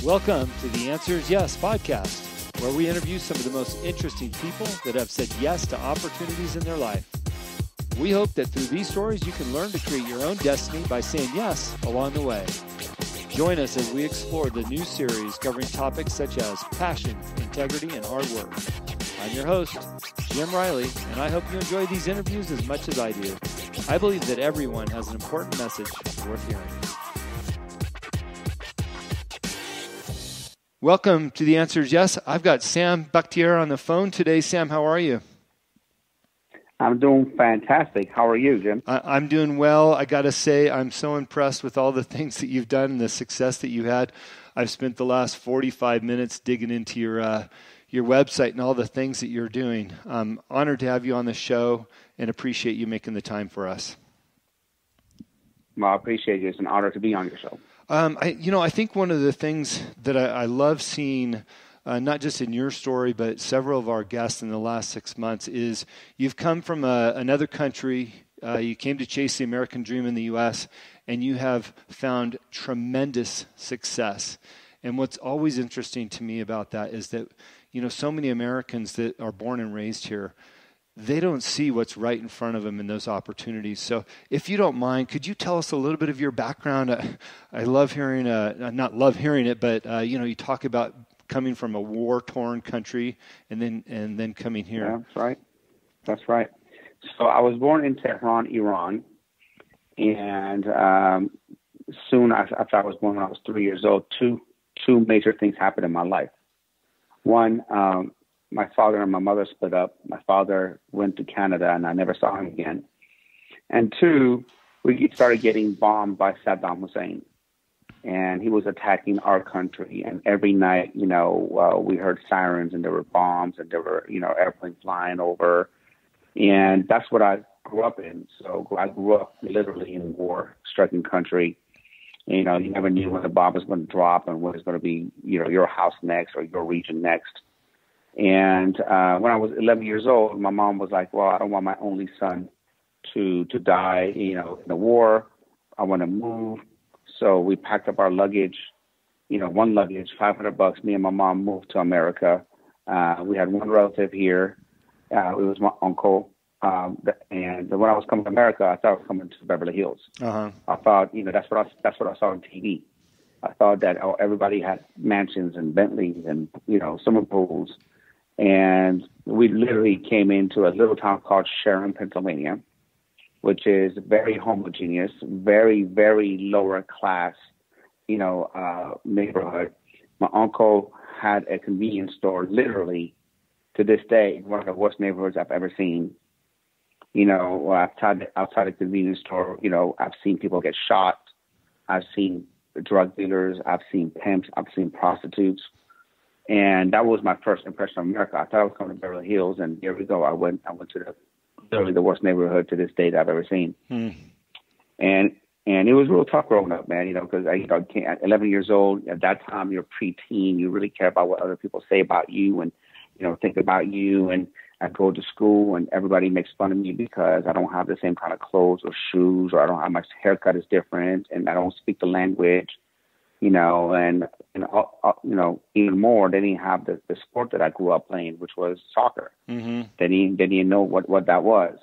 Welcome to the Answer is Yes podcast, where we interview some of the most interesting people that have said yes to opportunities in their life. We hope that through these stories, you can learn to create your own destiny by saying yes along the way. Join us as we explore the new series covering topics such as passion, integrity, and hard work. I'm your host, Jim Riley, and I hope you enjoy these interviews as much as I do. I believe that everyone has an important message worth hearing. Welcome to The Answer is Yes. I've got Sam Bakhtiar on the phone today. Sam, how are you? I'm doing fantastic. How are you, Jim? I'm doing well. I got to say, I'm so impressed with all the things that you've done and the success that you had. I've spent the last 45 minutes digging into your website and all the things that you're doing. I'm honored to have you on the show and appreciate you making the time for us. Well, I appreciate you. It's an honor to be on your show. I think one of the things that I love seeing, not just in your story, but several of our guests in the last 6 months, is you've come from another country. You came to chase the American dream in the U.S., and you have found tremendous success. And what's always interesting to me about that is that, so many Americans that are born and raised here, they don't see what's right in front of them in those opportunities. So if you don't mind, could you tell us a little bit of your background? I love hearing, not love hearing it, but, you talk about coming from a war-torn country and then coming here. Yeah, that's right. So I was born in Tehran, Iran. And soon after I was born, when I was 3 years old, two major things happened in my life. One, my father and my mother split up. My father went to Canada, and I never saw him again. And two, we started getting bombed by Saddam Hussein, and he was attacking our country. And every night, we heard sirens, and there were bombs, and there were, airplanes flying over. And that's what I grew up in. So I grew up literally in a war-stricken country. You never knew when the bomb was going to drop and when it's going to be, your house next or your region next. And when I was 11 years old, my mom was like, well, I don't want my only son to die, in the war. I want to move. So we packed up our luggage, one luggage, $500. Me and my mom moved to America. We had one relative here. It was my uncle. And when I was coming to America, I thought I was coming to Beverly Hills. Uh-huh. I thought, that's what I saw on TV. I thought that everybody had mansions and Bentleys and, swimming pools. And we literally came into a little town called Sharon, Pennsylvania, which is very homogeneous, very, very lower class, neighborhood. My uncle had a convenience store, literally, to this day, in one of the worst neighborhoods I've ever seen. Outside the convenience store, I've seen people get shot. I've seen drug dealers. I've seen pimps. I've seen prostitutes. And that was my first impression of America. I thought I was coming to Beverly Hills, and here we go. I went to literally the worst neighborhood to this day that I've ever seen. And it was real tough growing up, man. Because at 11 years old, at that time you're preteen. You really care about what other people say about you, and think about you. And I go to school, and everybody makes fun of me because I don't have the same kind of clothes or shoes, or I don't have my haircut is different, and I don't speak the language. And even more, they didn't have the sport that I grew up playing, which was soccer. Mm-hmm. They didn't know what that was.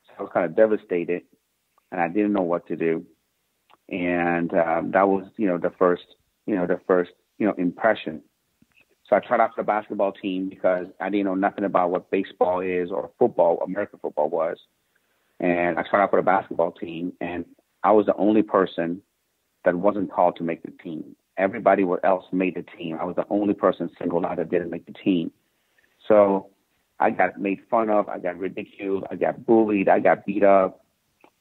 So I was kind of devastated, and I didn't know what to do. And that was, the first impression. So I tried out for the basketball team because I didn't know nothing about what baseball is or football, American football was. And I tried out for the basketball team, and I was the only person that wasn't called to make the team. Everybody else made the team. I was the only person singled out that didn't make the team. So I got made fun of. I got ridiculed. I got bullied. I got beat up.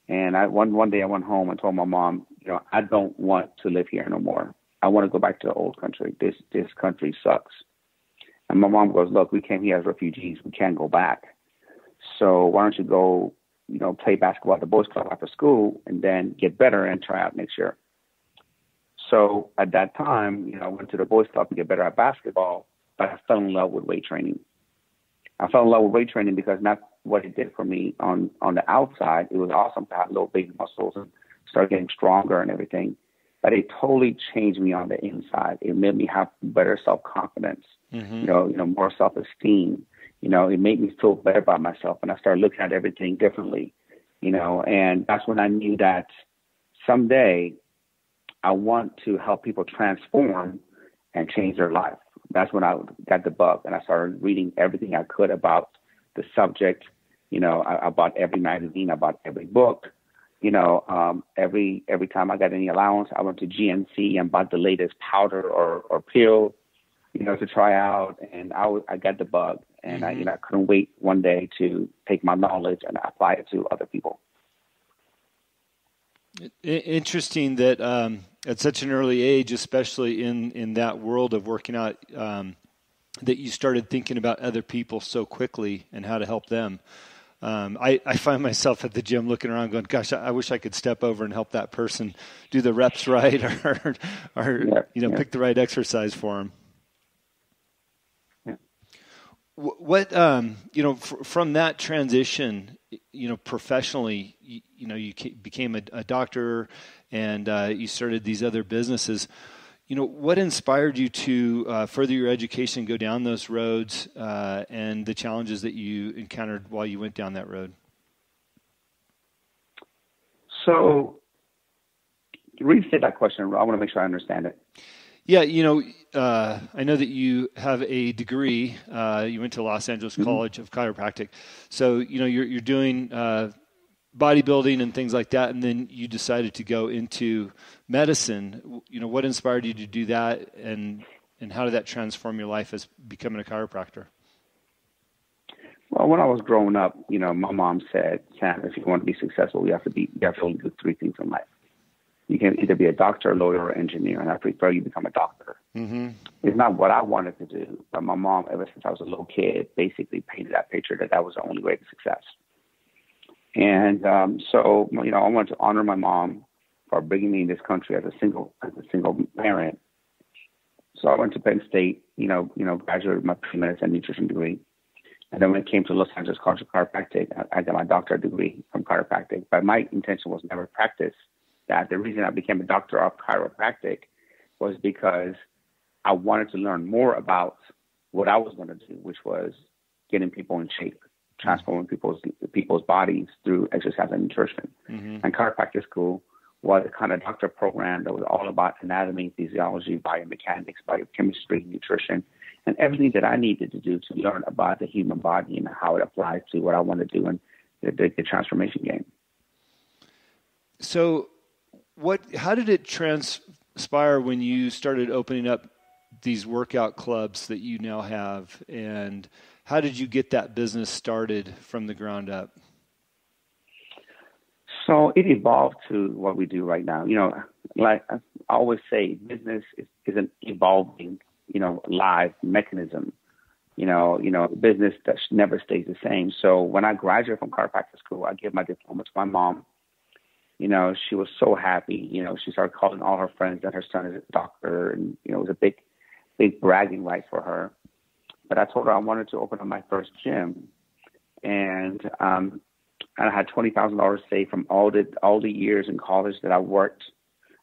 And one day I went home and told my mom, I don't want to live here no more. I want to go back to the old country. This country sucks. And my mom goes, look, we came here as refugees. We can't go back. So why don't you go, play basketball at the boys club after school and then get better and try out next year. So at that time, I went to the boys club to get better at basketball, but I fell in love with weight training. I fell in love with weight training because that's what it did for me on the outside. It was awesome to have little baby muscles and start getting stronger and everything. but it totally changed me on the inside. It made me have better self-confidence, more self-esteem. It made me feel better about myself, and I started looking at everything differently, and that's when I knew that someday I want to help people transform and change their life. That's when I got the bug, and I started reading everything I could about the subject. I bought every magazine, I bought every book. Every time I got any allowance, I went to GNC and bought the latest powder or pill, to try out. And I got the bug, and I couldn't wait one day to take my knowledge and apply it to other people. Interesting that at such an early age, especially in that world of working out, that you started thinking about other people so quickly and how to help them. I find myself at the gym looking around going, gosh, I wish I could step over and help that person do the reps right or pick the right exercise for them. Yeah. What, from that transition, professionally, you became a doctor and you started these other businesses. What inspired you to further your education, go down those roads, and the challenges that you encountered while you went down that road? So, restate that question. I want to make sure I understand it. Yeah, I know that you have a degree. You went to Los Angeles College of Chiropractic. So, you're doing bodybuilding and things like that, and then you decided to go into medicine. What inspired you to do that, and how did that transform your life as becoming a chiropractor? Well, when I was growing up, my mom said, Sam, if you want to be successful, you have to only do three things in life. You can either be a doctor, lawyer, or engineer, and I prefer you become a doctor. Mm-hmm. It's not what I wanted to do, but my mom, ever since I was a little kid, basically painted that picture that was the only way to success. And so, I wanted to honor my mom for bringing me in this country as a single parent. So I went to Penn State, graduated with my pre-medicine and nutrition degree. And then when it came to Los Angeles College of Chiropractic, I got my doctorate degree from chiropractic. But my intention was never practice that. The reason I became a doctor of chiropractic was because I wanted to learn more about what I was going to do, which was getting people in shape, transforming people's bodies through exercise and nutrition. Mm-hmm. And chiropractic school was a kind of doctor program that was all about anatomy, physiology, biomechanics, biochemistry, nutrition, and everything that I needed to do to learn about the human body and how it applies to what I want to do in the transformation game. So how did it transpire when you started opening up these workout clubs that you now have, and how did you get that business started from the ground up? So it evolved to what we do right now. Like I always say, business is an evolving, live mechanism. Business that never stays the same. So when I graduated from chiropractic school, I gave my diploma to my mom. She was so happy. She started calling all her friends that her son is a doctor, and it was a big bragging right for her. But I told her I wanted to open up my first gym, and I had $20,000 saved from all the years in college that I worked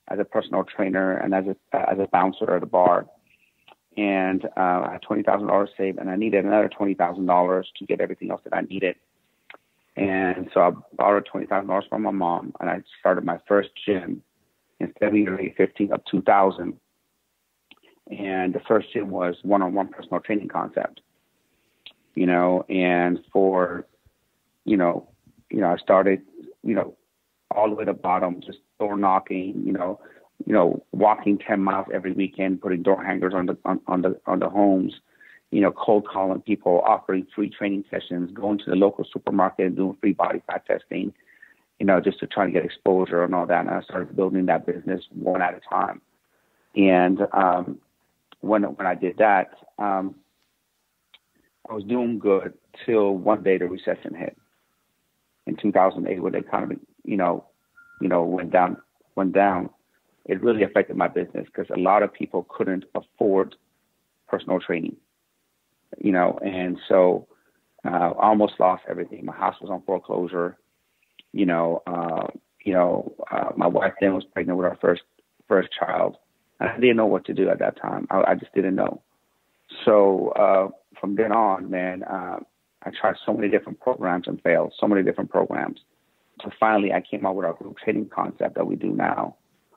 as a personal trainer and as a bouncer at a bar. And I had $20,000 saved, and I needed another $20,000 to get everything else that I needed. And so I borrowed $20,000 from my mom, and I started my first gym in February 15th of 2000. And the first gym was one-on-one personal training concept, and for, I started, all the way to the bottom, just door knocking, walking 10 miles every weekend, putting door hangers on the homes, cold calling people, offering free training sessions, going to the local supermarket and doing free body fat testing, just to try to get exposure and all that. And I started building that business one at a time. And when I did that, I was doing good till one day the recession hit in 2008, when the economy, went down. It really affected my business because a lot of people couldn't afford personal training, and so I almost lost everything. My house was on foreclosure. My wife then was pregnant with our first child. And I didn't know what to do at that time. I just didn't know. So from then on, man, I tried so many different programs and failed, so many different programs. So finally, I came up with our group training concept that we do now,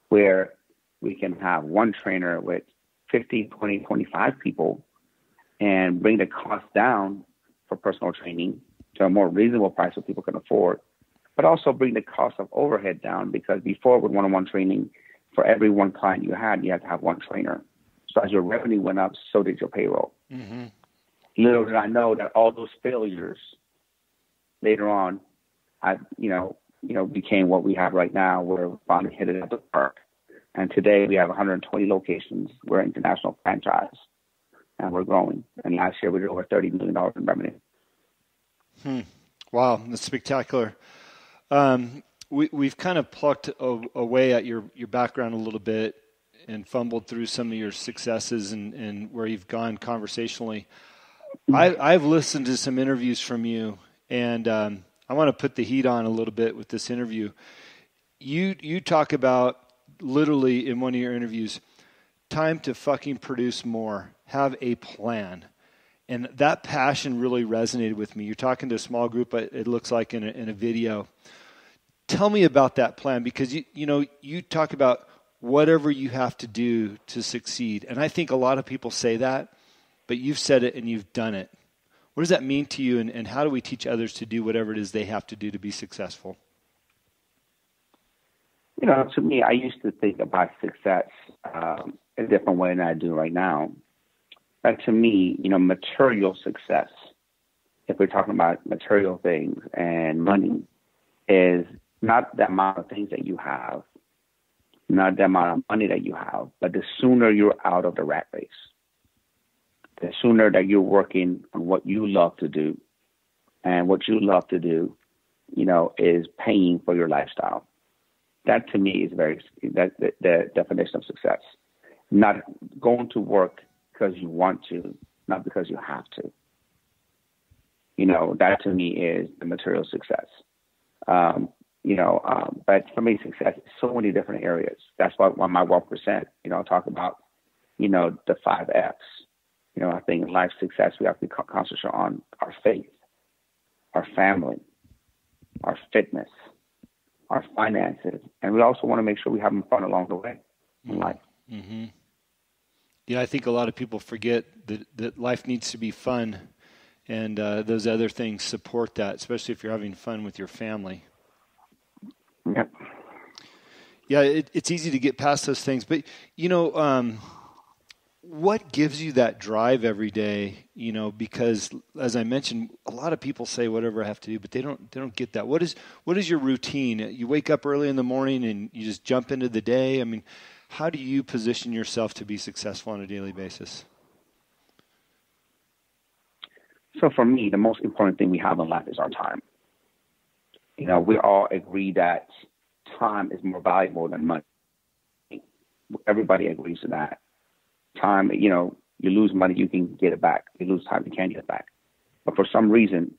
where we can have one trainer with 15, 20, 25 people and bring the cost down for personal training to a more reasonable price so people can afford, but also bring the cost of overhead down, because before with one-on-one training, for every one client you had to have one trainer. So as your revenue went up, so did your payroll. Mm-hmm. Little did I know that all those failures later on, became what we have right now. We're finally hit it at the park. And today we have 120 locations. We're an international franchise, and we're growing. And last year we did over $30 million in revenue. Wow, that's spectacular. We've kind of plucked away at your background a little bit and fumbled through some of your successes and where you've gone conversationally. I've listened to some interviews from you, and I want to put the heat on a little bit with this interview. You talk about, literally in one of your interviews, time to fucking produce more, have a plan. And that passion really resonated with me. You're talking to a small group, it looks like in a video. Tell me about that plan, because you talk about whatever you have to do to succeed. And I think a lot of people say that, but you've said it and you've done it. What does that mean to you, and how do we teach others to do whatever it is they have to do to be successful? To me, I used to think about success a different way than I do right now. But to me, material success, if we're talking about material things and money, is not the amount of things that you have, not the amount of money that you have, but the sooner you're out of the rat race, the sooner that you're working on what you love to do. And what you love to do, is paying for your lifestyle. That to me is the definition of success. Not going to work because you want to, not because you have to. That to me is the material success. But for me, success is so many different areas. That's why on my 1%, I talk about, the 5X. I think in life success, we have to concentrate on our faith, our family, our fitness, our finances, and we also want to make sure we have fun along the way in life. Mm-hmm. Yeah, I think a lot of people forget that life needs to be fun, and those other things support that, especially if you're having fun with your family. Yep. Yeah, it's easy to get past those things, but what gives you that drive every day? Because as I mentioned, a lot of people say whatever I have to do, but they don't get that. What is your routine? You wake up early in the morning and you just jump into the day. I mean, how do you position yourself to be successful on a daily basis? So for me, the most important thing we have in life is our time. We all agree that time is more valuable than money. Everybody agrees to that. Time, you lose money, you can get it back. You lose time, you can't get it back. But for some reason,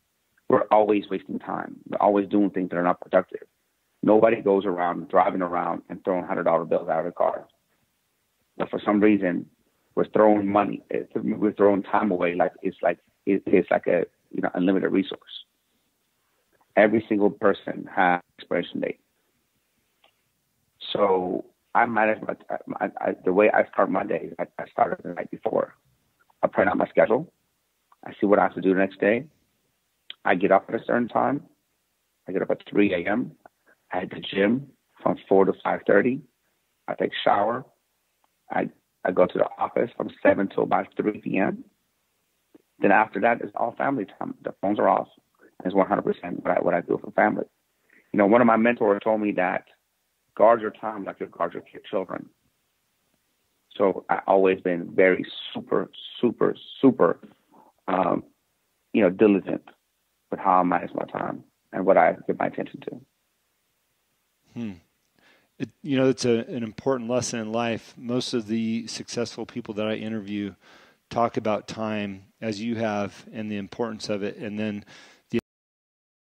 we're always wasting time. We're always doing things that are not productive. Nobody goes around driving around and throwing $100 bills out of the car. But for some reason, we're throwing money. We're throwing time away like it's like a unlimited resource. Every single person has an expiration date. So I manage the way I start my day. I start the night before. I plan out my schedule. I see what I have to do the next day. I get up at a certain time. I get up at 3 a.m. I hit the gym from 4 to 5:30. I take a shower. I go to the office from 7 till about 3 p.m. Then after that, it's all family time. The phones are off. It's 100% what I do for family. One of my mentors told me that guard your time like you guard your children. So I've always been very super, super, super, diligent with how I manage my time and what I give my attention to. It's an important lesson in life. Most of the successful people that I interview talk about time as you have and the importance of it. And then